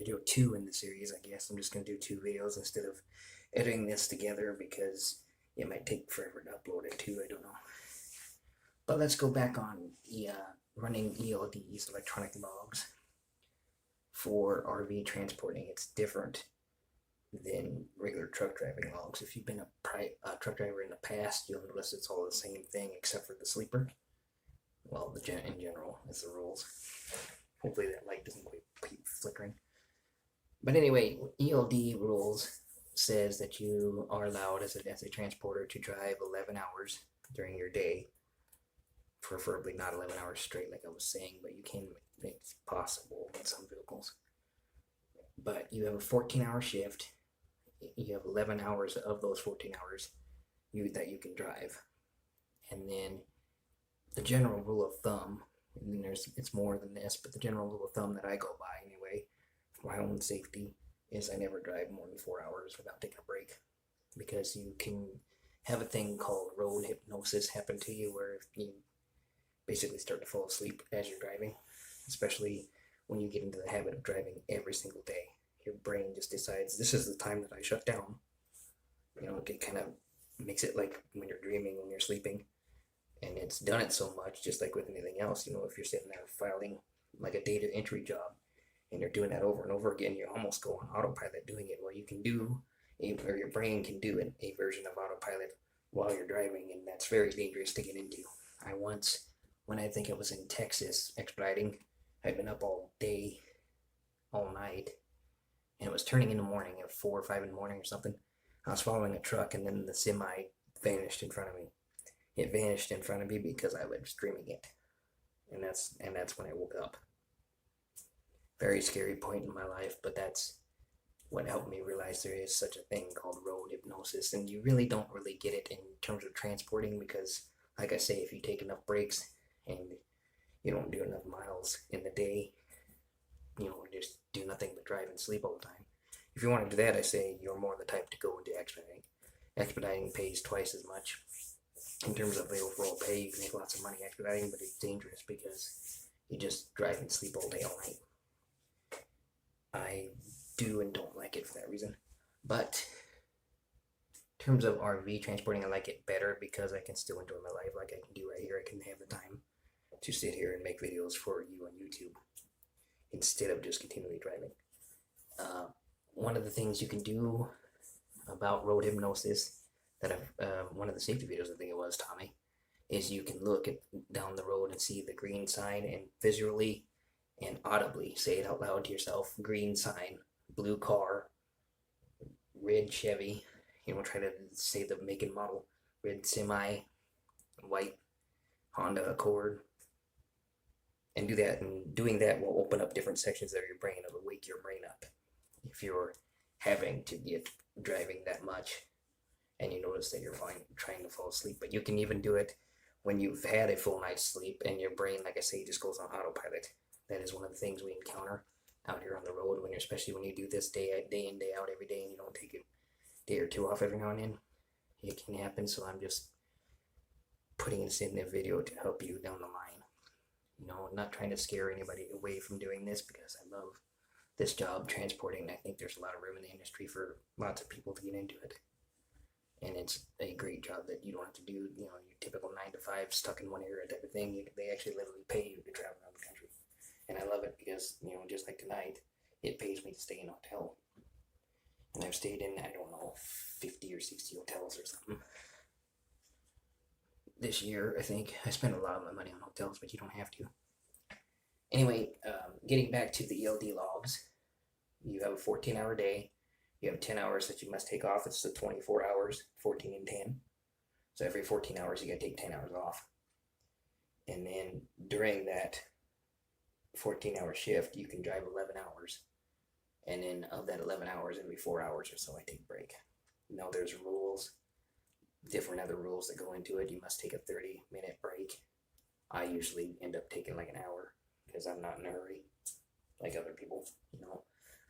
video 2 in the series, I guess. I'm just going to do 2 videos instead of editing this together because it might take forever to upload it too, I don't know. But let's go back on running ELDs, electronic logs, for RV transporting. It's different than regular truck driving logs. If you've been a truck driver in the past, you'll notice it's all the same thing except for the sleeper. Well, in general, is the rules. Hopefully that light doesn't keep flickering. But anyway, ELD rules says that you are allowed as a transporter to drive 11 hours during your day. Preferably not 11 hours straight like I was saying, but you can make it possible in some vehicles. But you have a 14-hour shift. You have 11 hours of those 14 hours that you can drive. And then the general rule of thumb, and it's more than this, but the general rule of thumb that I go by anyway, for my own safety, is I never drive more than 4 hours without taking a break. Because you can have a thing called road hypnosis happen to you where you basically start to fall asleep as you're driving, especially when you get into the habit of driving every single day. Your brain just decides this is the time that I shut down. It kind of makes it like when you're dreaming, when you're sleeping. And it's done it so much, just like with anything else. If you're sitting there filing like a data entry job and you're doing that over and over again, you almost go on autopilot doing it. Well, you can do, or your brain can do a version of autopilot while you're driving, and that's very dangerous to get into. I once, when I think I was in Texas expediting, I'd been up all day, all night, and it was turning in the morning at 4 or 5 in the morning or something. I was following a truck, and then the semi vanished in front of me. It vanished in front of me because I was dreaming it, and that's when I woke up. Very scary point in my life, but that's what helped me realize there is such a thing called road hypnosis, and you really don't really get it in terms of transporting because, like I say, if you take enough breaks and you don't do enough miles in the day, just do nothing but drive and sleep all the time. If you want to do that, I say you're more the type to go into expediting. Expediting pays twice as much. In terms of the overall pay, you can make lots of money expediting, but it's dangerous because you just drive and sleep all day, all night. I do and don't like it for that reason. But in terms of RV transporting, I like it better because I can still enjoy my life like I can do right here. I can have the time to sit here and make videos for you on YouTube instead of just continually driving. One of the things you can do about road hypnosis that one of the safety videos I think it was, Tommy, is you can look down the road and see the green sign and visually and audibly say it out loud to yourself: green sign, blue car, red Chevy, try to say the make and model, red semi, white Honda Accord, and do that. And doing that will open up different sections of your brain. It'll wake your brain up if you're having to get driving that much and you notice that you're trying to fall asleep. But you can even do it when you've had a full night's sleep and your brain, like I say, just goes on autopilot. That is one of the things we encounter out here on the road, especially when you do this day in, day out, every day, and you don't take a day or two off every now and then. It can happen, so I'm just putting this in the video to help you down the line. I'm not trying to scare anybody away from doing this because I love this job, transporting. I think there's a lot of room in the industry for lots of people to get into it. And it's a great job that you don't have to do, your typical 9 to 5 stuck in one area type of thing. They actually literally pay you to travel around the country. And I love it because, just like tonight, it pays me to stay in a hotel. And I've stayed in, 50 or 60 hotels or something. This year, I think. I spent a lot of my money on hotels, but you don't have to. Anyway, getting back to the ELD logs, you have a 14-hour day. You have 10 hours that you must take off. It's the 24 hours, 14 and 10. So every 14 hours, you got to take 10 hours off. And then during that 14-hour shift, you can drive 11 hours. And then of that 11 hours, every 4 hours or so, I take a break. There's rules, different other rules that go into it. You must take a 30-minute break. I usually end up taking like an hour because I'm not in a hurry like other people,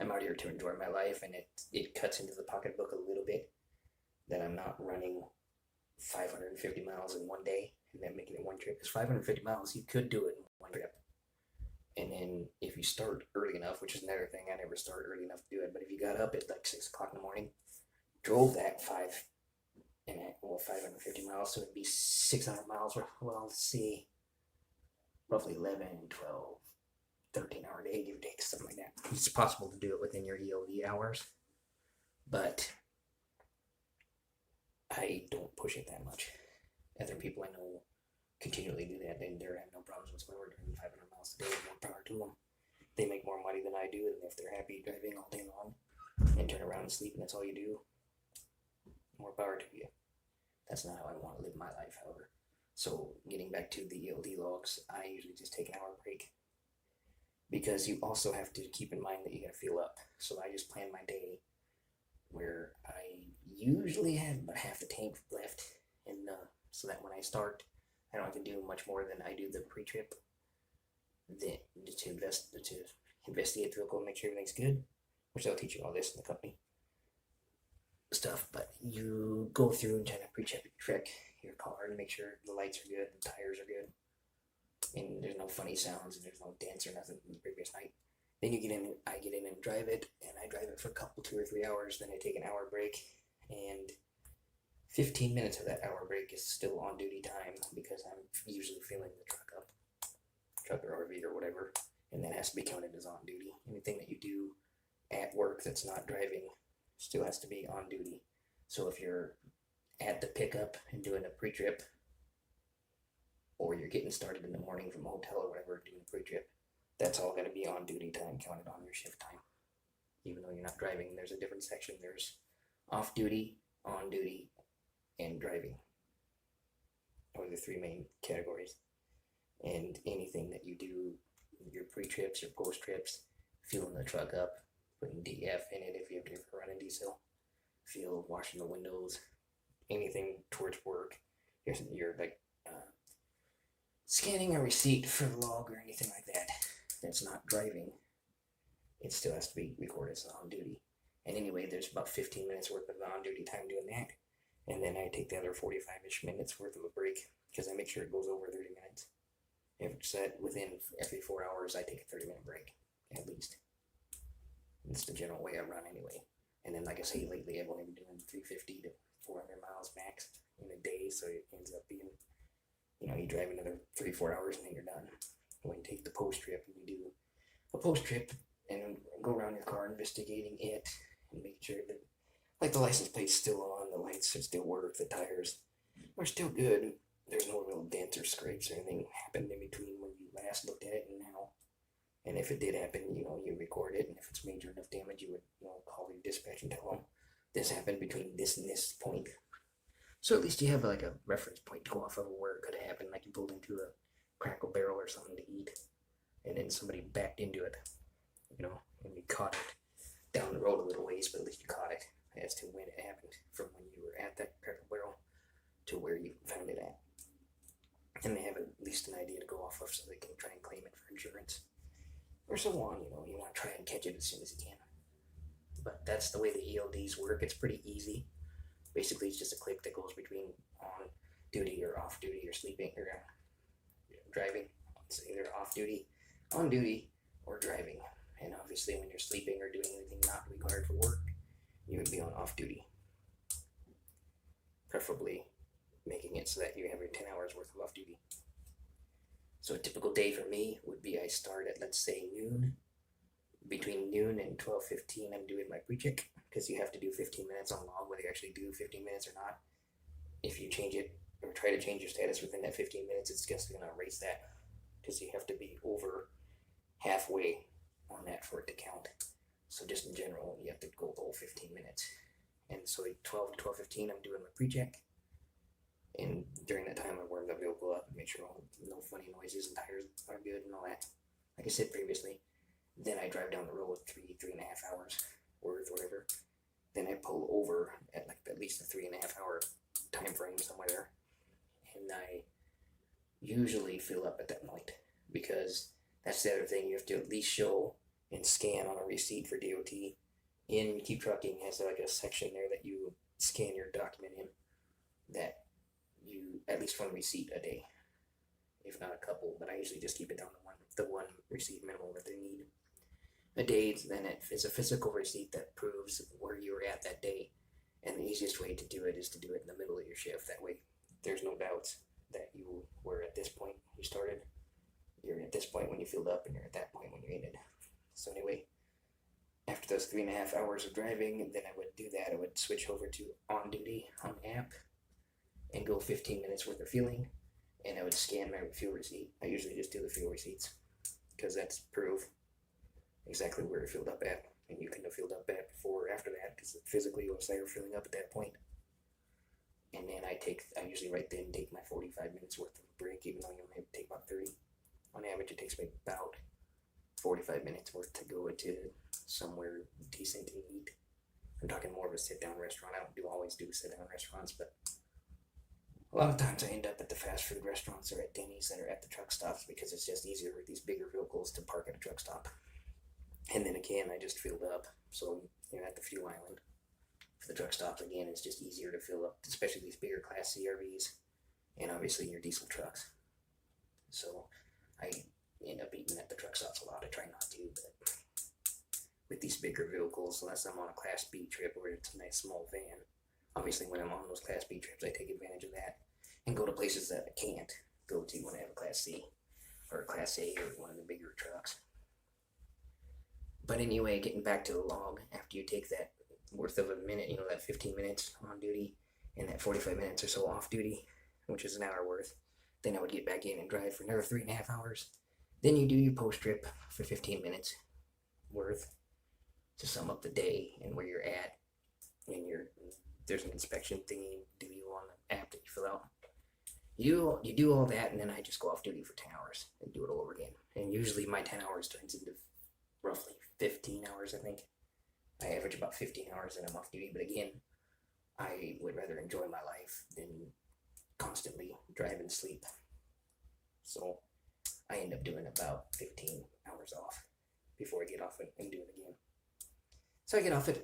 I'm out here to enjoy my life, and it cuts into the pocketbook a little bit that I'm not running 550 miles in one day and then making it one trip. Because 550 miles, you could do it in one trip. And then if you start early enough, which is another thing, I never start early enough to do it, but if you got up at like 6 o'clock in the morning, drove that 550 miles, so it'd be 600 miles. Well, let's see, roughly 11, 12, 13-hour day, give or take, something like that. It's possible to do it within your ELD hours, but I don't push it that much. Other people I know continually do that, and they're having no problems whatsoever driving 500 miles a day. More power to them. They make more money than I do, and if they're happy driving all day long and turn around and sleep and that's all you do, more power to you. That's not how I want to live my life, however. So getting back to the ELD logs, I usually just take an hour break, because you also have to keep in mind that you gotta fuel up. So I just plan my day where I usually have about half the tank left, and so that when I start, I don't have to do much more than I do the pre-trip, then to investigate the vehicle, make sure everything's good, which they'll teach you all this in the company stuff. But you go through and kind of pre-check your car and make sure the lights are good, the tires are good, and there's no funny sounds and there's no dents or nothing from the previous night. Then you get in, I get in and drive it, and I drive it for a couple, 2 or 3 hours. Then I take an hour break, and 15 minutes of that hour break is still on duty time, because I'm usually filling the truck or RV or whatever, and that has to be counted as on duty. Anything that you do at work that's not driving still has to be on duty. So if you're at the pickup and doing a pre-trip, or you're getting started in the morning from a hotel or whatever doing a pre-trip, that's all going to be on duty time, counted on your shift time. Even though you're not driving, there's a different section. There's off duty, on duty, and driving, or the 3 main categories. And anything that you do, your pre-trips, your post-trips, fueling the truck up, putting DF in it if you have to ever run a diesel, fuel, washing the windows, anything towards work, you're like scanning a receipt for a log or anything like that that's not driving, it still has to be recorded as on duty. And anyway, there's about 15 minutes worth of on-duty time doing that, and then I take the other 45-ish minutes worth of a break, because I make sure it goes over 30 minutes. If it's set within every 4 hours, I take a 30-minute break, at least. It's the general way I run anyway. And then, like I say, lately I've only been doing 350 to 400 miles max in a day, so it ends up being, you drive another 3-4 hours and then you're done. When you take the post-trip and you do a post-trip and go around your car investigating it and make sure that, like, the license plate's still on, the lights still work, the tires are still good, there's no real dents or scrapes or anything happened in between when you last looked at it and now. And if it did happen, you record it, and if it's major enough damage, you would call your dispatch and tell them this happened between this and this point. So at least you have like a reference point to go off of where it could have happened, like you pulled into a Crackle Barrel or something to eat, and then somebody backed into it, and you caught it down the road a little ways, but at least you caught it as to when it happened, from when you were at that Crackle Barrel to where you found it at. And they have at least an idea to go off of, so they can try and claim it for insurance. Or so on, you want to try and catch it as soon as you can. But that's the way the ELDs work. It's pretty easy. Basically, it's just a click that goes between on duty or off duty or sleeping or driving. It's either off duty, on duty, or driving. And obviously, when you're sleeping or doing anything not required for work, you would be on off duty. Preferably making it so that you have your 10 hours worth of off duty. So a typical day for me would be I start at, let's say, noon. Between noon and 12:15, I'm doing my pre-check, because you have to do 15 minutes on log, whether you actually do 15 minutes or not. If you change it or try to change your status within that 15 minutes, it's just going to erase that, because you have to be over halfway on that for it to count. So just in general, you have to go the whole 15 minutes. And so at 12 to 12:15, I'm doing my pre-check. And during that time, I warm the vehicle up and make sure no funny noises and tires are good and all that. Like I said previously, then I drive down the road 3.5 hours worth, whatever. Then I pull over at like at least a 3.5 hour time frame somewhere, and I usually fill up at that point, because that's the other thing. You have to at least show and scan on a receipt for D.o.t. In Keep Trucking has like a section there that you scan your document in, that you at least one receipt a day, if not a couple, but I usually just keep it down to one the one receipt minimum that they need a day. Then it's a physical receipt that proves where you were at that day. And the easiest way to do it is to do it in the middle of your shift. That way, there's no doubts that you were at this point you started. You're at this point when you filled up, and you're at that point when you ended. So anyway, after those 3.5 hours of driving, then I would do that. I would switch over to on duty on the app and go 15 minutes worth of fueling, and I would scan my fuel receipt. I usually just do the fuel receipts because that's proof exactly where it filled up at, and you couldn't have filled up at before or after that because physically it was there filling up at that point. And then I usually right then take my 45 minutes worth of break, even though you only have to take about 30. On average, it takes me about 45 minutes worth to go into somewhere decent to eat. I'm talking more of a sit-down restaurant. I don't always do sit-down restaurants, but a lot of times I end up at the fast food restaurants or at Denny's that are at the truck stops because it's just easier with these bigger vehicles to park at a truck stop. And then again, I just filled up, so you're at the fuel island. For the truck stops, again, it's just easier to fill up, especially these bigger Class CRVs, and obviously your diesel trucks. So I end up eating at the truck stops a lot. I try not to, but with these bigger vehicles, unless I'm on a Class B trip where it's a nice small van, obviously when I'm on those Class B trips, I take advantage of that and go to places that I can't go to when I have a Class C or a Class A or one of the bigger trucks. But anyway, getting back to the log, after you take that worth of a minute, that 15 minutes on duty and that 45 minutes or so off duty, which is an hour worth, then I would get back in and drive for another 3.5 hours. Then you do your post trip for 15 minutes worth to sum up the day and where you're at. And there's an inspection thingy do you on the app that you fill out. You do all that, and then I just go off duty for 10 hours and do it all over again. And usually my 10 hours turns into roughly 15 hours, I think. I average about 15 hours and I'm off duty, but again, I would rather enjoy my life than constantly drive and sleep. So I end up doing about 15 hours off before I get off it and do it again. So I get off at,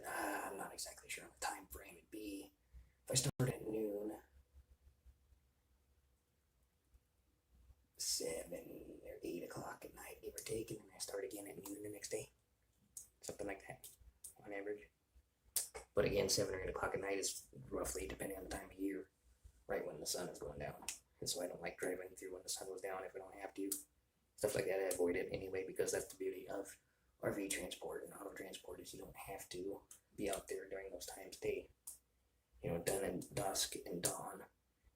I'm not exactly sure on the time frame. It'd be, if I start at noon, 7 or 8 o'clock at night, give or take, and then I start again at noon the next day. Something like that, on average. But again, 7 or 8 o'clock at night is roughly, depending on the time of year, right when the sun is going down. And so I don't like driving through when the sun goes down if I don't have to. Stuff like that, I avoid it anyway, because that's the beauty of RV transport and auto transport is you don't have to be out there during those times of day. Done in dusk and dawn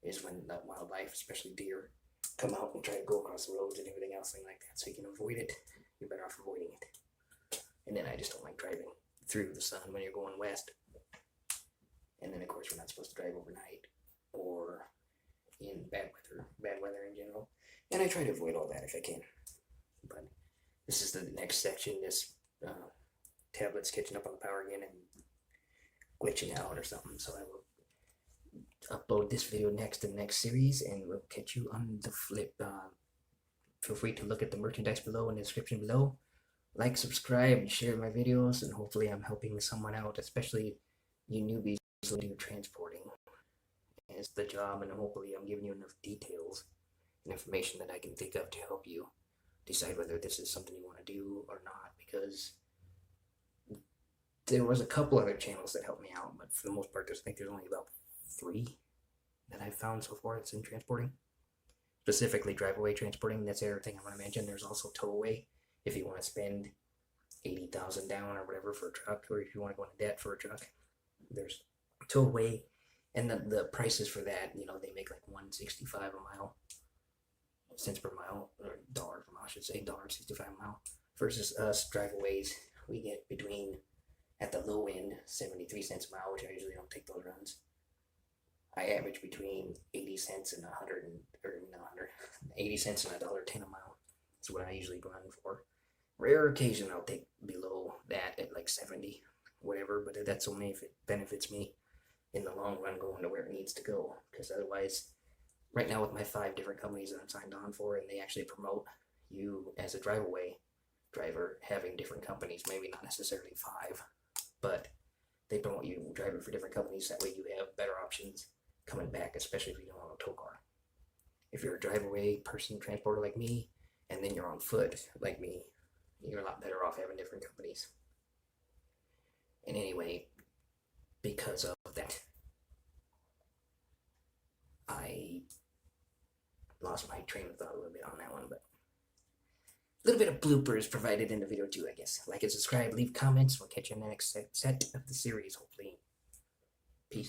is when the wildlife, especially deer, come out and try to go across the roads and everything else like that. So you can avoid it. You're better off avoiding it. And then I just don't like driving through the sun when you're going west. And then of course we're not supposed to drive overnight or in bad weather in general. And I try to avoid all that if I can. But this is the next section. This tablet's catching up on the power again and glitching out or something. So I will upload this video next in the next series, and we'll catch you on the flip. Feel free to look at the merchandise below in the description below. Like, subscribe, share my videos, and hopefully I'm helping someone out, especially you newbies who do transporting. It's the job, and hopefully I'm giving you enough details and information that I can think of to help you decide whether this is something you want to do or not, because there was a couple other channels that helped me out, but for the most part, I think there's only about 3 that I've found so far that's in transporting. Specifically drive-away transporting, that's the other thing I want to mention. There's also tow-away, if you want to spend $80,000 down or whatever for a truck, or if you want to go into debt for a truck. There's tow-away, and the prices for that, they make like $1.65 a mile, cents per mile, or dollar per mile, I should say, $1.65 a mile, versus us drive-aways, we get between, at the low end, 73 cents a mile, which I usually don't take those runs. I average between 80 cents and 80 cents and $1.10 a mile. That's what I usually run for. Rare occasion I'll take below that at like 70, whatever, but that's only if it benefits me in the long run going to where it needs to go. Because otherwise, right now with my 5 different companies that I'm signed on for, and they actually promote you as a drive-away driver having different companies, maybe not necessarily 5, but they promote you driving for different companies. That way you have better options coming back, especially if you don't have a tow car. If you're a drive-away person, transporter like me, and then you're on foot, like me, you're a lot better off having different companies. And anyway, because of that, I lost my train of thought a little bit on that one, but a little bit of bloopers provided in the video too, I guess. Like and subscribe, leave comments. We'll catch you in the next set of the series, hopefully. Peace.